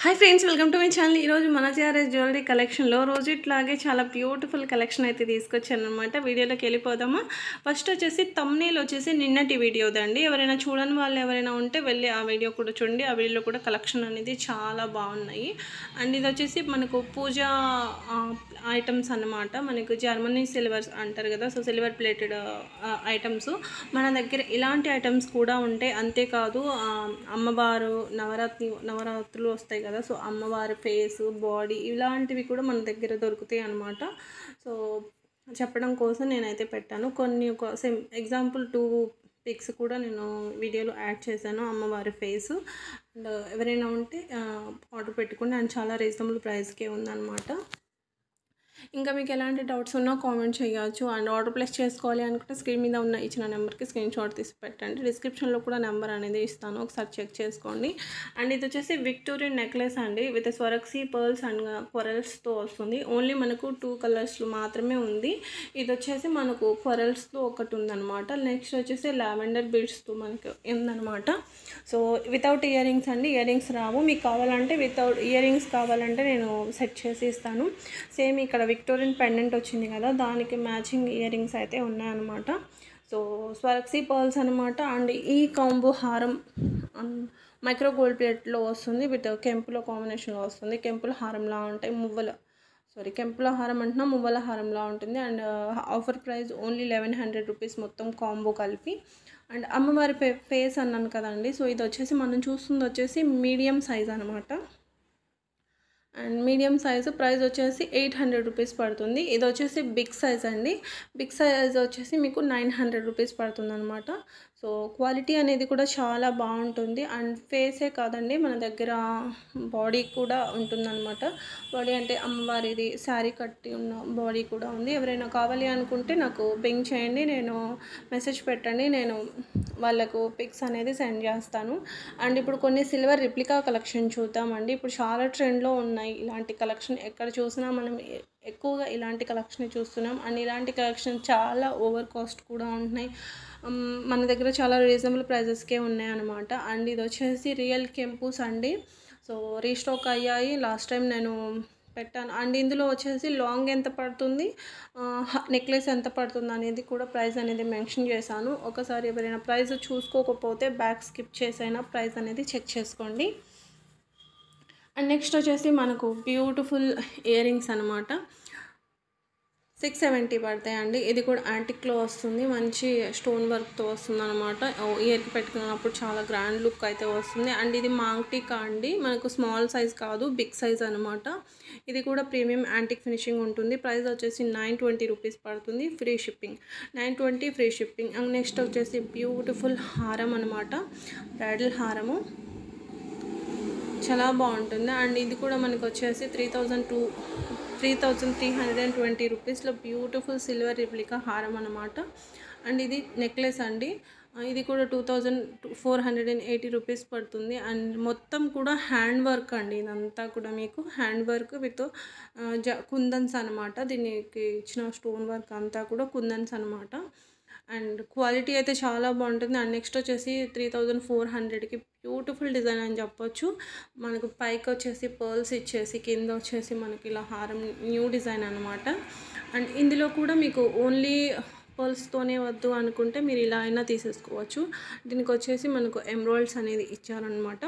Hi friends, welcome to my channel. ఈరోజు మన GRS jewellery కలెక్షన్లో రోజు ఇట్లాగే చాలా బ్యూటిఫుల్ కలెక్షన్ అయితే తీసుకొచ్చాను అనమాట. వీడియోలోకి వెళ్ళిపోదామా. ఫస్ట్ వచ్చేసి థంబ్నెయిల్ వచ్చేసి నిన్నటి వీడియోదండి. ఎవరైనా చూడని వాళ్ళు ఎవరైనా ఉంటే వెళ్ళి ఆ వీడియో కూడా చూడండి. ఆ వీడియోలో కూడా కలెక్షన్ అనేది చాలా బాగున్నాయి. అండ్ ఇది వచ్చేసి మనకు పూజా ఐటమ్స్ అన్నమాట. మనకు జర్మనీ సిల్వర్స్ అంటారు కదా, సో సిల్వర్ ప్లేటెడ్ ఐటమ్స్ మన దగ్గర ఇలాంటి ఐటమ్స్ కూడా ఉంటాయి. అంతేకాదు అమ్మవారు నవరాత్రులు వస్తాయి కదా, సో అమ్మవారి ఫేస్ బాడీ ఇలాంటివి కూడా మన దగ్గర దొరుకుతాయి అన్నమాట. సో చెప్పడం కోసం నేనైతే పెట్టాను. కొన్ని ఒక ఎగ్జాంపుల్ 2 పిక్స్ కూడా నేను వీడియోలో యాడ్ చేశాను. అమ్మవారి ఫేసు అండ్ ఎవరైనా ఉంటే ఆర్డర్ పెట్టుకోండి. అండ్ చాలా రీజనబుల్ ప్రైస్కే ఉందన్నమాట. ఇంకా మీకు ఎలాంటి డౌట్స్ ఉన్నా కామెంట్ చేయవచ్చు. అండ్ ఆర్డర్ ప్లేస్ చేసుకోవాలి అనుకుంటే స్క్రీన్ మీద ఉన్న ఇచ్చిన నెంబర్కి స్క్రీన్ షాట్ తీసి పెట్టండి. డిస్క్రిప్షన్లో కూడా నెంబర్ అనేది ఇస్తాను, ఒకసారి చెక్ చేసుకోండి. అండ్ ఇది వచ్చేసి విక్టోరియన్ నెక్లెస్ అండి, విత్ స్వరక్సీ పర్ల్స్ అండ్ కొరల్స్తో వస్తుంది. ఓన్లీ మనకు 2 కలర్స్లో మాత్రమే ఉంది. ఇది వచ్చేసి మనకు కొరల్స్తో ఒకటి ఉందన్నమాట. నెక్స్ట్ వచ్చేసి లావెండర్ బీడ్స్తో మనకు ఉందన్నమాట. సో వితౌట్ ఇయర్ రింగ్స్ అండి, ఇయర్ రింగ్స్ రావు. మీకు కావాలంటే వితౌట్ ఇయర్ రింగ్స్ కావాలంటే నేను సెట్ చేసి ఇస్తాను. సేమ్ ఇక్కడ విక్టోరియన్ పెండెంట్ వచ్చింది కదా, దానికి మ్యాచింగ్ ఇయర్ రింగ్స్ అయితే ఉన్నాయన్నమాట. సో స్వరక్సీ పర్ల్స్ అనమాట. అండ్ ఈ కాంబో హారం మైక్రో గోల్డ్ ప్లేట్లో వస్తుంది, విత్ కెంపులో కాంబినేషన్లో వస్తుంది. కెంపుల హారంలా ఉంటాయి, కెంపుల హారం అంటున్నా మువ్వల హారంలా ఉంటుంది. And offer price only 1100 rupees మొత్తం కాంబో కలిపి. అండ్ అమ్మవారి ఫేస్ అన్నాను కదండి, సో ఇది వచ్చేసి మనం చూస్తుంది వచ్చేసి మీడియం సైజ్ అనమాట. అండ్ మీడియం సైజు ప్రైస్ వచ్చేసి 800 రూపీస్ పడుతుంది. ఇది వచ్చేసి బిగ్ సైజ్ అండి. బిగ్ సైజ్ వచ్చేసి మీకు 900 రూపీస్ పడుతుంది అనమాట. సో క్వాలిటీ అనేది కూడా చాలా బాగుంటుంది. అండ్ ఫేసే కాదండి, మన దగ్గర బాడీ కూడా ఉంటుందన్నమాట. బాడీ అంటే అమ్మవారిది శారీ కట్టి ఉన్న బాడీ కూడా ఉంది. ఎవరైనా కావాలి అనుకుంటే నాకు పింక్ చేయండి, నేను మెసేజ్ పెట్టండి, నేను వాళ్ళకు పిక్స్ అనేది సెండ్ చేస్తాను. అండ్ ఇప్పుడు కొన్ని సిల్వర్ రిప్లికా కలెక్షన్ చూద్దామండి. ఇప్పుడు చాలా ట్రెండ్లో ఉన్నాయి ఇలాంటి కలెక్షన్. ఎక్కడ చూసినా మనం ఎక్కువగా ఇలాంటి కలెక్షన్ చూస్తున్నాం. అండ్ ఇలాంటి కలెక్షన్ చాలా ఓవర్ కాస్ట్ కూడా ఉంటున్నాయి. మన దగ్గర చాలా రీజనబుల్ ప్రైజెస్కే ఉన్నాయి అన్నమాట. అండ్ ఇది వచ్చేసి రియల్ కెంపుస్ అండి. సో రీస్టాక్ అయ్యాయి, లాస్ట్ టైం నేను పెట్టాను. అండ్ ఇందులో వచ్చేసి లాంగ్ ఎంత పడుతుంది, నెక్లెస్ ఎంత పడుతుంది అనేది కూడా ప్రైస్ అనేది మెన్షన్ చేశాను. ఒకసారి ఎవరైనా ప్రైస్ చూసుకోకపోతే బ్యాక్ స్కిప్ చేసైనా ప్రైస్ అనేది చెక్ చేసుకోండి. అండ్ నెక్స్ట్ వచ్చేసి మనకు బ్యూటిఫుల్ ఇయర్ రింగ్స్ అనమాట. 670 పడతాయండి. ఇది కూడా యాంటిక్లో వస్తుంది, మంచి స్టోన్ వర్క్తో వస్తుంది అనమాట. ఇయర్కి పెట్టుకున్నప్పుడు చాలా గ్రాండ్ లుక్ అయితే వస్తుంది. అండ్ ఇది మాంగ్టికా అండి, మనకు స్మాల్ సైజ్ కాదు, బిగ్ సైజ్ అనమాట. ఇది కూడా ప్రీమియం యాంటిక్ ఫినిషింగ్ ఉంటుంది. ప్రైస్ వచ్చేసి 920 రూపీస్ పడుతుంది, free shipping. 920 free shipping. And next వచ్చేసి బ్యూటిఫుల్ హారం అనమాట, బ్రైడల్ హారము చాలా బాగుంటుంది. అండ్ ఇది కూడా మనకు వచ్చేసి 3320 రూపీస్లో బ్యూటిఫుల్ సిల్వర్ రిప్లికా హారం అనమాట. అండ్ ఇది నెక్లెస్ అండి, ఇది కూడా 2480 రూపీస్ పడుతుంది. అండ్ మొత్తం కూడా హ్యాండ్ వర్క్ అండి, ఇదంతా కూడా మీకు హ్యాండ్ వర్క్ విత్ కుందన్స్ అనమాట. దీనికి ఇచ్చిన స్టోన్ వర్క్ అంతా కూడా కుందన్స్ అనమాట. అండ్ క్వాలిటీ అయితే చాలా బాగుంటుంది. అండ్ నెక్స్ట్ వచ్చేసి 3400కి బ్యూటిఫుల్ డిజైన్ అని చెప్పొచ్చు. మనకు పైకి వచ్చేసి పర్ల్స్ ఇచ్చేసి కింద వచ్చేసి మనకి ఇలా హారం న్యూ డిజైన్ అనమాట. అండ్ ఇందులో కూడా మీకు ఓన్లీ పర్ల్స్తోనే వద్దు అనుకుంటే మీరు ఇలా అయినా తీసేసుకోవచ్చు. దీనికి వచ్చేసి మనకు ఎమరాల్డ్స్ అనేది ఇచ్చారనమాట.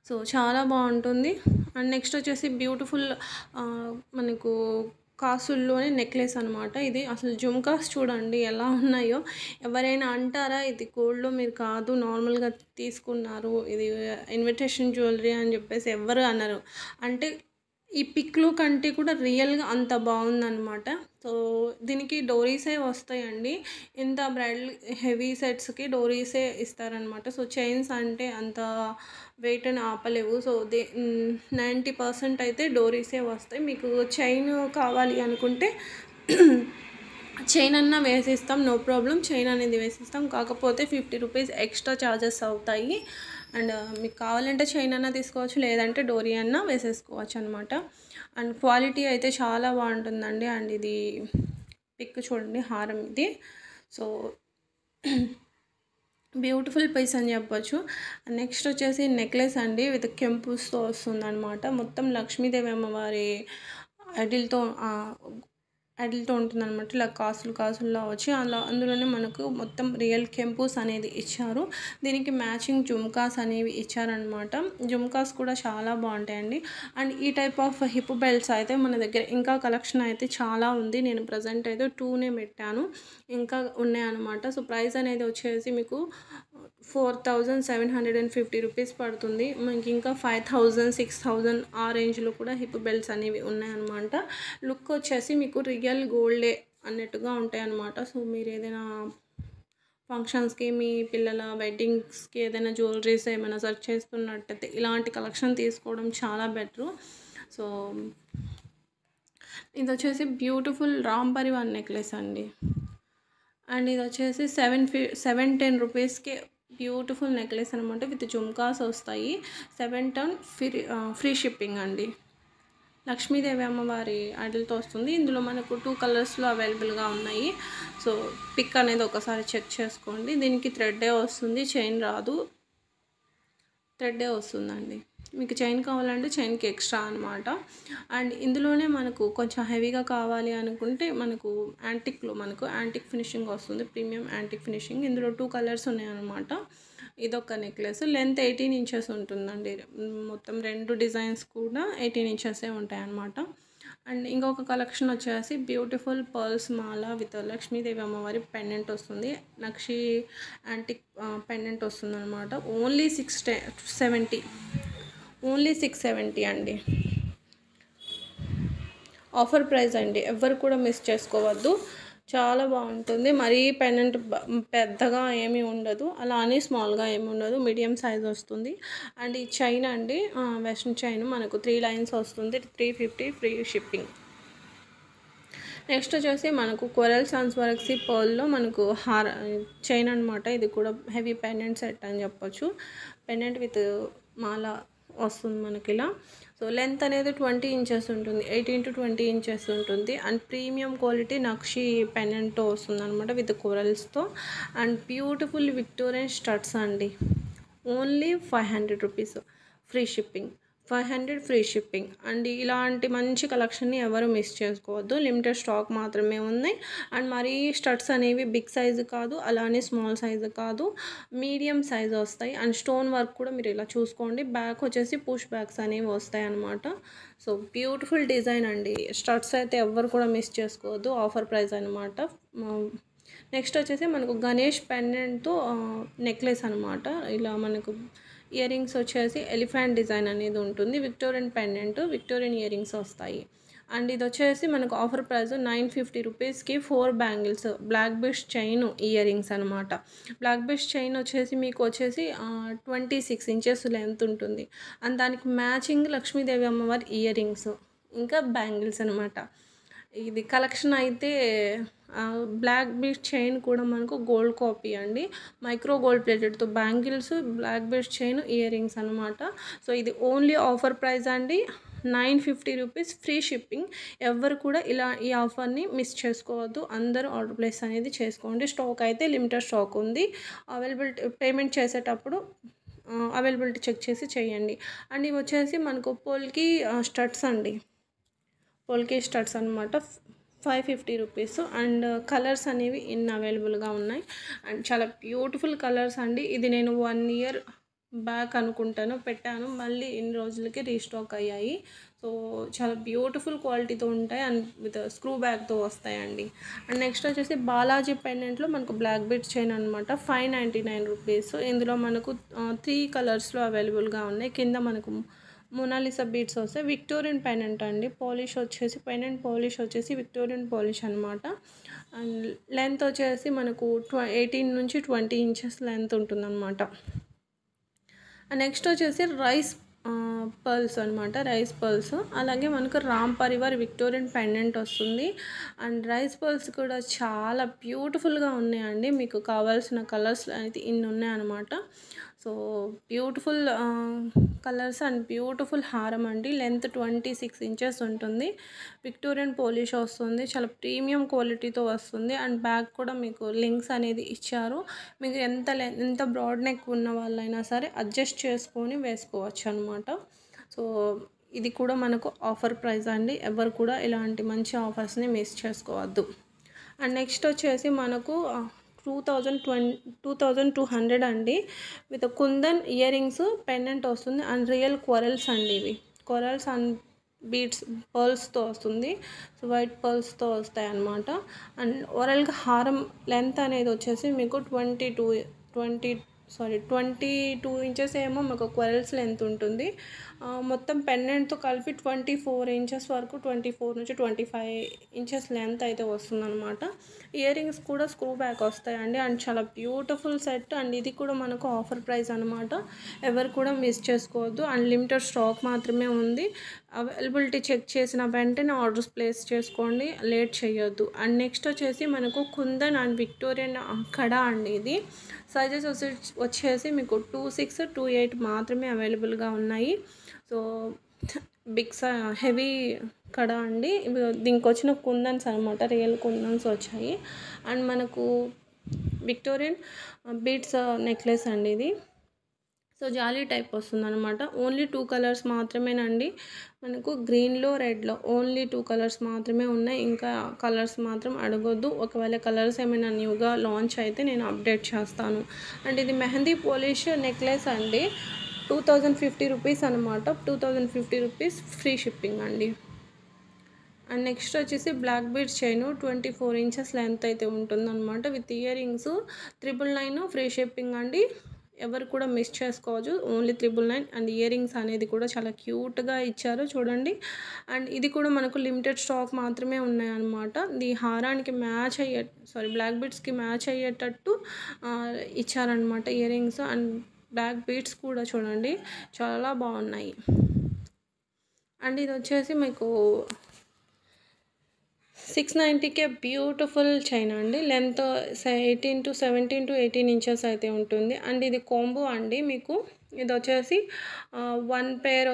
సో చాలా బాగుంటుంది. అండ్ నెక్స్ట్ వచ్చేసి బ్యూటిఫుల్ మనకు కాసుల్లోనే నెక్లెస్ అనమాట. ఇది అసలు జుమ్కాస్ చూడండి ఎలా ఉన్నాయో. ఎవరైనా అంటారా ఇది గోల్డ్లో మీరు కాదు నార్మల్గా తీసుకున్నారు, ఇది ఇన్విటేషన్ జ్యువెలరీ అని చెప్పేసి ఎవ్వరు అన్నారు. అంటే ఈ పిక్లో కంటే కూడా రియల్గా అంత బాగుందన్నమాట. సో దీనికి డోరీసే వస్తాయండి. ఇంత బ్రైడల్ హెవీ సెట్స్కి డోరీసే ఇస్తారనమాట. సో చైన్స్ అంటే అంత వెయిట్ అని ఆపలేవు. సో 90% అయితే డోరీసే వస్తాయి. మీకు చైన్ కావాలి అనుకుంటే చైన్ అన్నా వేసిస్తాం, నో ప్రాబ్లం, చైన్ అనేది వేసిస్తాం. కాకపోతే 50 రూపీస్ ఎక్స్ట్రా ఛార్జెస్ అవుతాయి. అండ్ మీకు కావాలంటే చైన్ అన్నా తీసుకోవచ్చు, లేదంటే డోరీ అన్నా వేసేసుకోవచ్చు అనమాట. అండ్ క్వాలిటీ అయితే చాలా బాగుంటుందండి. అండ్ ఇది పిక్ చూడండి, హారం ఇది. సో బ్యూటిఫుల్ పీస్ అని చెప్పొచ్చు. నెక్స్ట్ వచ్చేసి నెక్లెస్ అండి విత్ కెంపుస్తో వస్తుందన్నమాట. మొత్తం లక్ష్మీదేవి అమ్మవారి ఐడిల్తో ఐడిల్తో ఉంటుందన్నమాట. ఇలా కాసుల్లా వచ్చి అందులోనే మనకు మొత్తం రియల్ కెంపుస్ అనేది ఇచ్చారు. దీనికి మ్యాచింగ్ జుమ్కాస్ అనేవి ఇచ్చారనమాట. జుమ్కాస్ కూడా చాలా బాగుంటాయండి. అండ్ ఈ టైప్ ఆఫ్ హిప్ బెల్ట్స్ అయితే మన దగ్గర ఇంకా కలెక్షన్ అయితే చాలా ఉంది. నేను ప్రజెంట్ అయితే 2నే పెట్టాను, ఇంకా ఉన్నాయన్నమాట. సో ప్రైస్ అనేది వచ్చేసి మీకు 4750 రూపీస్ పడుతుంది. మనకి ఇంకా 5000 6000 ఆ రేంజ్లో కూడా హిప్ బెల్ట్స్ అనేవి ఉన్నాయన్నమాట. లుక్ వచ్చేసి మీకు రియల్ గోల్డే అన్నట్టుగా ఉంటాయి అన్నమాట. సో మీరు ఏదైనా ఫంక్షన్స్కి, మీ పిల్లల వెడ్డింగ్స్కి ఏదైనా జ్యువెలరీస్ ఏమైనా సెర్చ్ చేస్తున్నట్టయితే ఇలాంటి కలెక్షన్ తీసుకోవడం చాలా బెటరు. సో ఇది వచ్చేసి బ్యూటిఫుల్ రామ్ పరివార్ నెక్లెస్ అండి. అండ్ ఇది వచ్చేసి 710 రూపీస్కి బ్యూటిఫుల్ నెక్లెస్ అనమాట. విత్ జుమ్కాస్ వస్తాయి. 710 ఫ్రీ షిప్పింగ్ అండి. లక్ష్మీదేవి అమ్మవారి ఐడల్తో వస్తుంది. ఇందులో మనకు 2 కలర్స్లో అవైలబుల్గా ఉన్నాయి. సో పిక్ అనేది ఒకసారి చెక్ చేసుకోండి. దీనికి థ్రెడ్డే వస్తుంది, చైన్ రాదు. థ్రెడ్డే వస్తుందండి. మీకు చైన్ కావాలంటే చైన్కి ఎక్స్ట్రా అనమాట. అండ్ ఇందులోనే మనకు కొంచెం హెవీగా కావాలి అనుకుంటే మనకు యాంటిక్ ఫినిషింగ్ వస్తుంది. Premium antique finishing. ఇందులో 2 కలర్స్ ఉన్నాయన్నమాట. ఇదొక నెక్లెస్. లెంత్ 18 ఇంచెస్ ఉంటుందండి. మొత్తం 2 డిజైన్స్ కూడా 18 ఇంచెసే ఉంటాయి అన్నమాట. అండ్ ఇంకొక కలెక్షన్ వచ్చేసి beautiful pearls Mala with Lakshmidevi అమ్మవారి పెండెంట్ వస్తుంది. నక్షి యాంటిక్ పెండెంట్ వస్తుంది అనమాట. ఓన్లీ 670 అండి. ఆఫర్ ప్రైస్ అండి, ఎవరు కూడా మిస్ చేసుకోవద్దు. చాలా బాగుంటుంది. మరీ పెండెంట్ పెద్దగా ఏమీ ఉండదు, అలా అని స్మాల్గా ఏమి ఉండదు, మీడియం సైజ్ వస్తుంది. అండ్ ఈ చైన్ అండి, వెస్ట్రన్ చైన్ మనకు 3 లైన్స్ వస్తుంది. 350 ఫ్రీ షిప్పింగ్. నెక్స్ట్ వచ్చేసి మనకు కొరల్ ట్రాన్స్పరెన్సీ పర్ల్లో మనకు చైన్ అనమాట. ఇది కూడా హెవీ పెండెంట్ సెట్ అని చెప్పొచ్చు. పెండెంట్ విత్ మాల వస్తుంది మనకి ఇలా. సో లెంత్ అనేది 20 ఇంచెస్ ఉంటుంది, 18 to 20 ఇంచెస్ ఉంటుంది. అండ్ ప్రీమియం క్వాలిటీ నక్షి పెండెంట్తో వస్తుంది అనమాట విత్ కొరల్స్తో. అండ్ బ్యూటిఫుల్ విక్టోరియన్ స్టడ్స్ అండి. Only 500 rupees free shipping. 500 free shipping. And ఇలాంటి మంచి కలెక్షన్ని ఎవరు మిస్ చేసుకోవద్దు. లిమిటెడ్ స్టాక్ మాత్రమే ఉన్నాయి. అండ్ మరీ స్టడ్స్ అనేవి బిగ్ సైజు కాదు, అలానే స్మాల్ సైజు కాదు, మీడియం సైజు వస్తాయి. అండ్ స్టోన్ వర్క్ కూడా మీరు ఇలా చూసుకోండి. బ్యాక్ వచ్చేసి పుష్ బ్యాక్స్ అనేవి వస్తాయి అన్నమాట. సో బ్యూటిఫుల్ డిజైన్ అండి. స్టడ్స్ అయితే ఎవరు కూడా మిస్ చేసుకోవద్దు. ఆఫర్ ప్రైస్ అనమాట. నెక్స్ట్ వచ్చేసి మనకు గణేష్ పెండెంట్తో నెక్లెస్ అనమాట. ఇలా మనకు ఇయర్ రింగ్స్ వచ్చేసి ఎలిఫెంట్ డిజైన్ అనేది ఉంటుంది. Victorian pendant, Victorian ear rings వస్తాయి. అండ్ ఇది వచ్చేసి మనకు ఆఫర్ ప్రైస్ 950 రూపీస్కి 4 bangles, black best chain ear rings అనమాట. బ్లాక్ బెస్ట్ చైన్ వచ్చేసి మీకు వచ్చేసి 26 ఇంచెస్ లెంత్ ఉంటుంది. అండ్ దానికి మ్యాచింగ్ లక్ష్మీదేవి అమ్మవారి ఇయర్ రింగ్స్, ఇంకా బ్యాంగిల్స్ అనమాట. ఇది కలెక్షన్ అయితే బ్లాక్ బెస్ట్ చైన్ కూడా మనకు గోల్డ్ కాపీ అండి. మైక్రో గోల్డ్ ప్లేటెడ్తో bangles, black best chain ear rings అనమాట. సో ఇది ఓన్లీ ఆఫర్ ప్రైస్ అండి. 950 రూపీస్ ఫ్రీ షిప్పింగ్. ఎవరు కూడా ఈ ఆఫర్ని మిస్ చేసుకోవద్దు. అందరూ ఆర్డర్ ప్లేస్ అనేది చేసుకోండి. స్టాక్ అయితే లిమిటెడ్ స్టాక్ ఉంది. అవైలబిలిటీ పేమెంట్ చేసేటప్పుడు అవైలబిలిటీ చెక్ చేసి చేయండి. అండ్ ఇవి వచ్చేసి మనకు పోల్కి స్టడ్స్ అండి. పోల్కి స్టడ్స్ అనమాట. 550 రూపీస్. అండ్ కలర్స్ అనేవి అవైలబుల్గా ఉన్నాయి. అండ్ చాలా బ్యూటిఫుల్ కలర్స్ అండి. ఇది నేను 1 year బ్యాక్ అనుకుంటాను పెట్టాను, మళ్ళీ ఇన్ని రోజులకి రీస్టాక్ అయ్యాయి. సో చాలా బ్యూటిఫుల్ క్వాలిటీతో ఉంటాయి. అండ్ విత్ స్క్రూ బ్యాగ్తో వస్తాయండి. అండ్ నెక్స్ట్ వచ్చేసి బాలాజీ పెండెంట్లో మనకు బ్లాక్ బీట్ చైన్ అనమాట. 599 రూపీస్. ఇందులో మనకు 3 కలర్స్లో అవైలబుల్గా ఉన్నాయి. కింద మనకు మొనాలిసా బీడ్స్ వస్తాయి. విక్టోరియన్ పెండెంట్ అండి. పాలిష్ వచ్చేసి పెండెంట్ పాలిష్ వచ్చేసి విక్టోరియన్ పాలిష్ అనమాట. అండ్ లెంత్ వచ్చేసి మనకు 18 నుంచి 20 ఇంచెస్ లెంత్ ఉంటుందన్నమాట. నెక్స్ట్ వచ్చేసి రైస్ పర్ల్స్ అనమాట. Rice pearls. అలాగే మనకు రామ్ పరివార్ విక్టోరియన్ పెండెంట్ వస్తుంది. అండ్ రైస్ పర్ల్స్ కూడా చాలా బ్యూటిఫుల్గా ఉన్నాయండి. మీకు కావాల్సిన కలర్స్ అయితే ఇన్ని ఉన్నాయన్నమాట. So beautiful colours and beautiful హారం అండి. లెంత్ 26 ఇంచెస్ ఉంటుంది. విక్టోరియన్ పాలిష్ వస్తుంది. చాలా ప్రీమియం క్వాలిటీతో వస్తుంది. అండ్ బ్యాక్ కూడా మీకు లింక్స్ అనేది ఇచ్చారు. మీకు ఎంత బ్రాడ్ నెక్ ఉన్న వాళ్ళైనా సరే అడ్జస్ట్ చేసుకొని వేసుకోవచ్చు అనమాట. సో ఇది కూడా మనకు ఆఫర్ ప్రైస్ అండి. ఎవరు కూడా ఇలాంటి మంచి ఆఫర్స్ని మిస్ చేసుకోవద్దు. అండ్ నెక్స్ట్ వచ్చేసి మనకు 2200 అండి. With kundan ear rings pendant వస్తుంది. అండ్ రియల్ కొరల్స్ అండి. ఇవి కొరల్స్ అండ్ బీడ్స్ పర్ల్స్తో వస్తుంది. సో వైట్ పర్ల్స్తో వస్తాయి అన్నమాట. అండ్ ఓవరాల్గా హారం లెంత్ అనేది వచ్చేసి మీకు 22 ఇంచెస్ ఏమో మీకు కొరల్స్ లెంత్ ఉంటుంది. మొత్తం పెండెంట్తో కలిపి 24 ఇంచెస్ వరకు 24 నుంచి 25 ఇంచెస్ లెంత్ అయితే వస్తుందన్నమాట. ఇయర్ రింగ్స్ కూడా స్క్రూ బ్యాక్ వస్తాయండి. అండ్ చాలా బ్యూటిఫుల్ సెట్. అండ్ ఇది కూడా మనకు ఆఫర్ ప్రైస్ అనమాట. ఎవరు కూడా మిస్ చేసుకోవద్దు. అండ్ లిమిటెడ్ స్టాక్ మాత్రమే ఉంది. అవైలబిలిటీ చెక్ చేసిన వెంటనే ఆర్డర్స్ ప్లేస్ చేసుకోండి, లేట్ చేయొద్దు. అండ్ నెక్స్ట్ వచ్చేసి మనకు కుందన్ అండ్ విక్టోరియన్ కడా అండి. ఇది సైజెస్ వచ్చేసి మీకు 26, 28 మాత్రమే అవైలబుల్గా ఉన్నాయి. సో హెవీ కడా అండి. దీనికి వచ్చిన కుందన్స్ అనమాట, రియల్ కుందన్స్ వచ్చాయి. అండ్ మనకు విక్టోరియన్ బీడ్స్ నెక్లెస్ అండి ఇది. సో జాలీ టైప్ వస్తుంది అనమాట. ఓన్లీ 2 కలర్స్ మాత్రమేనండి. మనకు గ్రీన్లో రెడ్లో ఓన్లీ 2 కలర్స్ మాత్రమే ఉన్నాయి. ఇంకా కలర్స్ మాత్రం అడగొద్దు. ఒకవేళ కలర్స్ ఏమైనా న్యూగా లాంచ్ అయితే నేను అప్డేట్ చేస్తాను. అండ్ ఇది మెహందీ పాలిష్ నెక్లెస్ అండి. 2050 రూపీస్ అనమాట. 2050 రూపీస్ ఫ్రీ షిప్పింగ్ అండి. అండ్ నెక్స్ట్ వచ్చేసి black beads chain 24 inches length అయితే ఉంటుందన్నమాట. With ear rings 999 free shipping అండి. ఎవరు కూడా మిస్ చేసుకోవచ్చు. ఓన్లీ 999. అండ్ ఇయర్ రింగ్స్ అనేది కూడా చాలా క్యూట్గా ఇచ్చారు చూడండి. అండ్ ఇది కూడా మనకు లిమిటెడ్ స్టాక్ మాత్రమే ఉన్నాయన్నమాట. ఈ హారానికి బ్లాక్ బీడ్స్కి మ్యాచ్ అయ్యేటట్టు ఇచ్చారనమాట ear rings. And black beads కూడా చూడండి చాలా బాగున్నాయి. అండ్ ఇది వచ్చేసి మీకు 690కే బ్యూటిఫుల్ చైన్ అండి. లెంత్ 17 to 18 ఇంచెస్ అయితే ఉంటుంది. అండ్ ఇది కాంబో అండి. మీకు ఇది వచ్చేసి 1 పేర్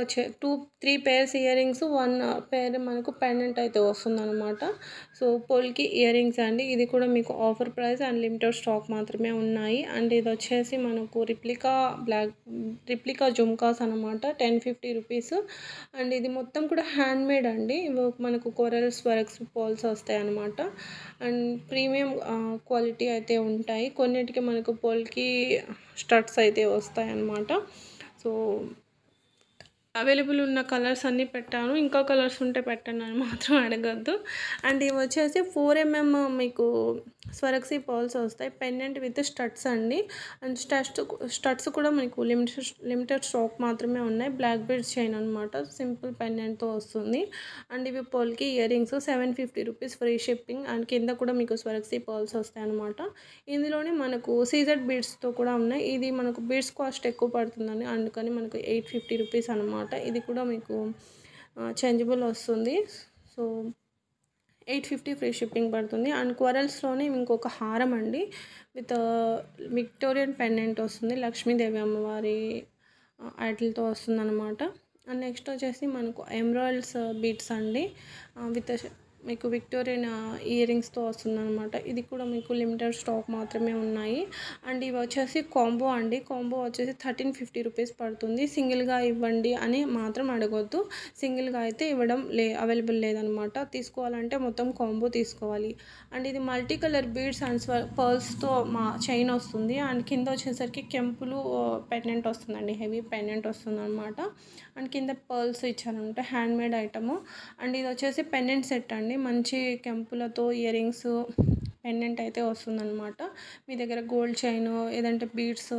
3 పేర్స్ ఇయర్ రింగ్స్, 1 పేర్ మనకు పెండెంట్ అయితే వస్తుందన్నమాట. సో పోల్కి ఇయర్ రింగ్స్ అండి. ఇది కూడా మీకు offer price and limited stock మాత్రమే ఉన్నాయి. అండ్ ఇది వచ్చేసి మనకు రిప్లికా జుమ్కాస్ అనమాట. 1050 రూపీస్. అండ్ ఇది మొత్తం కూడా హ్యాండ్మేడ్ అండి. మనకు కొరల్స్ వర్క్స్ పోల్స్ వస్తాయి అన్నమాట. అండ్ ప్రీమియం క్వాలిటీ అయితే ఉంటాయి. కొన్నిటికి మనకు పోల్కి స్టడ్స్ అయితే వస్తాయి అన్నమాట. సో అవైలబుల్ ఉన్న కలర్స్ అన్నీ పెట్టాను. ఇంకా కలర్స్ ఉంటే పెట్టండి అని మాత్రం అడగద్దు. అండ్ ఇవి వచ్చేసి 4mm మీకు స్వరక్సీ పర్ల్స్ వస్తాయి. పెండెంట్ విత్ స్టడ్స్ అండి. అండ్ స్టడ్స్ కూడా మీకు లిమిటెడ్ స్టాక్ మాత్రమే ఉన్నాయి. బ్లాక్ బీడ్స్ చైన్ అనమాట. సింపుల్ పెండెంట్తో వస్తుంది. అండ్ ఇవి పోల్కి ear rings 750 rupees free shipping. And కింద కూడా మీకు స్వరక్సీ పర్ల్స్ వస్తాయి అనమాట. ఇందులోనే మనకు సీజెడ్ బీడ్స్తో కూడా ఉన్నాయి. ఇది మనకు బీడ్స్ కాస్ట్ ఎక్కువ పడుతుందని అందుకని మనకు 850 రూపీస్ అనమాట. ఇది కూడా మీకు చేంజబుల్ వస్తుంది. సో 850 ఫ్రీ షిప్పింగ్ పడుతుంది. అండ్ కొరల్స్లోనే ఇంకొక హారం అండి. విత్ విక్టోరియన్ పెండెంట్ వస్తుంది. లక్ష్మీదేవి అమ్మవారి ఐటల్తో వస్తుంది అనమాట. అండ్ నెక్స్ట్ వచ్చేసి మనకు ఎమరాల్డ్స్ బీడ్స్ అండి. విత్ మీకు విక్టోరియన్ ఇయర్ రింగ్స్తో వస్తుందన్నమాట. ఇది కూడా మీకు లిమిటెడ్ స్టాక్ మాత్రమే ఉన్నాయి. అండ్ ఇవి వచ్చేసి కాంబో అండి. కాంబో వచ్చేసి 1350 రూపీస్ పడుతుంది. సింగిల్గా ఇవ్వండి అని మాత్రం అడగొద్దు. సింగిల్గా అయితే ఇవ్వడం అవైలబుల్ లేదనమాట. తీసుకోవాలంటే మొత్తం కాంబో తీసుకోవాలి. అండ్ ఇది మల్టీ కలర్ బీడ్స్ అండ్ పర్ల్స్తో చైన్ వస్తుంది. అండ్ కింద వచ్చేసరికి కెంపులు పెండెంట్ వస్తుందండి. హెవీ పెండెంట్ వస్తుంది అనమాట. అండ్ కింద పర్ల్స్ ఇచ్చారనమాట. Handmade item. అండ్ ఇది వచ్చేసి పెండెంట్ సెట్ అండి. మంచి కెంపులతో ఇయర్ రింగ్స్ పెండెంట్ అయితే వస్తుందన్నమాట. మీ దగ్గర గోల్డ్ చైన్ ఏదంటే బీడ్స్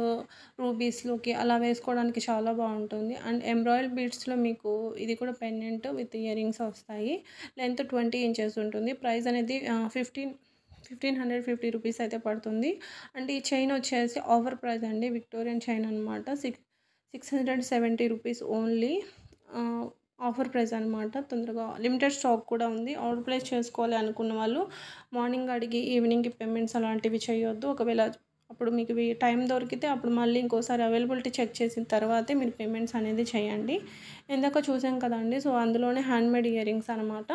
రూబీస్లోకి అలా వేసుకోవడానికి చాలా బాగుంటుంది. అండ్ ఎంబ్రాయిడరీ బీడ్స్లో మీకు ఇది కూడా పెండెంట్ విత్ ఇయర్ రింగ్స్ వస్తాయి. లెంత్ 20 ఇంచెస్ ఉంటుంది. ప్రైస్ అనేది 1550 రూపీస్ అయితే పడుతుంది. అండ్ ఈ చైన్ వచ్చేసి ఆఫర్ ప్రైస్ అండి. విక్టోరియన్ చైన్ అనమాట. 670 రూపీస్ ఓన్లీ. ఆఫర్ ప్రైస్ అనమాట. తొందరగా లిమిటెడ్ స్టాక్ కూడా ఉంది. ఆర్డర్ ప్లేస్ చేసుకోవాలి అనుకున్న వాళ్ళు మార్నింగ్ అడిగి ఈవినింగ్కి పేమెంట్స్ అలాంటివి చేయొద్దు. ఒకవేళ అప్పుడు మీకు టైం దొరికితే అప్పుడు మళ్ళీ ఇంకోసారి అవైలబిలిటీ చెక్ చేసిన తర్వాతే మీరు పేమెంట్స్ అనేది చేయండి. ఇందాక చూసాం కదండి. సో అందులోనే హ్యాండ్మేడ్ ఇయర్ రింగ్స్ అనమాట.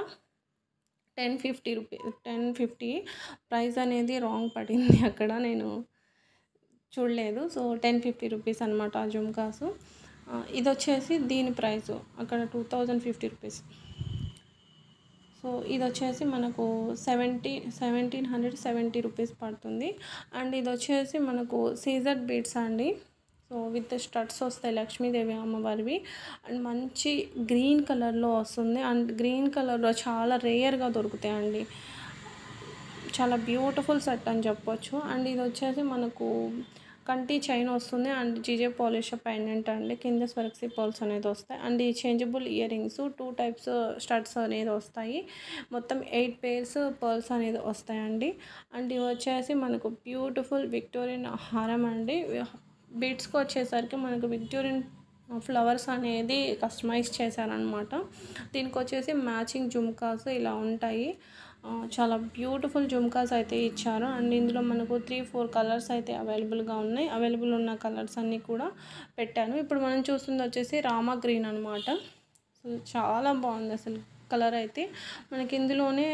1050 రూపీస్, 1050 ప్రైస్ అనేది రాంగ్ పడింది అక్కడ, నేను చూడలేదు. సో 1050 రూపీస్ అనమాట ఆ జుమ్కాసు. ఇది వచ్చేసి దీని ప్రైసు అక్కడ 2050 రూపీస్. సో ఇది వచ్చేసి మనకు 1770 రూపీస్ పడుతుంది. అండ్ ఇది వచ్చేసి మనకు సీజర్ బీడ్స్ అండి. సో విత్ స్టడ్స్ వస్తాయి, లక్ష్మీదేవి అమ్మవారివి. అండ్ మంచి గ్రీన్ కలర్లో వస్తుంది. అండ్ గ్రీన్ కలర్లో చాలా రేర్గా దొరుకుతాయండి. చాలా బ్యూటిఫుల్ సెట్ అని చెప్పొచ్చు. అండ్ ఇది వచ్చేసి మనకు కంటి చైన్ వస్తుంది. అండ్ జీజే పాలిష్ పెండెంట్ అండి. కింద స్వర్క్సీ పర్ల్స్ అనేది వస్తాయి. అండ్ ఈ changeable ear rings 2 types studs అనేది వస్తాయి. మొత్తం 8 పేర్స్ పర్ల్స్ అనేది వస్తాయండి. అండ్ ఇవి వచ్చేసి మనకు బ్యూటిఫుల్ విక్టోరియన్ హారం అండి. బీడ్స్కి వచ్చేసరికి మనకు విక్టోరియన్ ఫ్లవర్స్ అనేది కస్టమైజ్ చేశారనమాట. దీనికి వచ్చేసి మ్యాచింగ్ జుమ్కాస్ ఇలా ఉంటాయి. చాలా బ్యూటిఫుల్ జుమ్కాస్ అయితే ఇచ్చారు. అండ్ ఇందులో మనకు 3-4 కలర్స్ అయితే అవైలబుల్గా ఉన్నాయి. అవైలబుల్ ఉన్న కలర్స్ అన్నీ కూడా పెట్టాను. ఇప్పుడు మనం చూస్తుంది వచ్చేసి రామా గ్రీన్ అనమాట. సో చాలా బాగుంది అసలు కలర్ అయితే. మనకి ఇందులోనే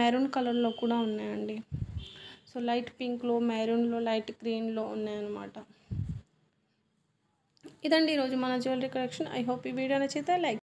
మెరూన్ కలర్లో కూడా ఉన్నాయండి. సో లైట్ పింక్లో, మెరూన్లో, లైట్ గ్రీన్లో ఉన్నాయన్నమాట. ఇదండి ఈరోజు మన జ్యువెలరీ కలెక్షన్. ఐ హోప్ ఈ వీడియో నచ్చితే లైక్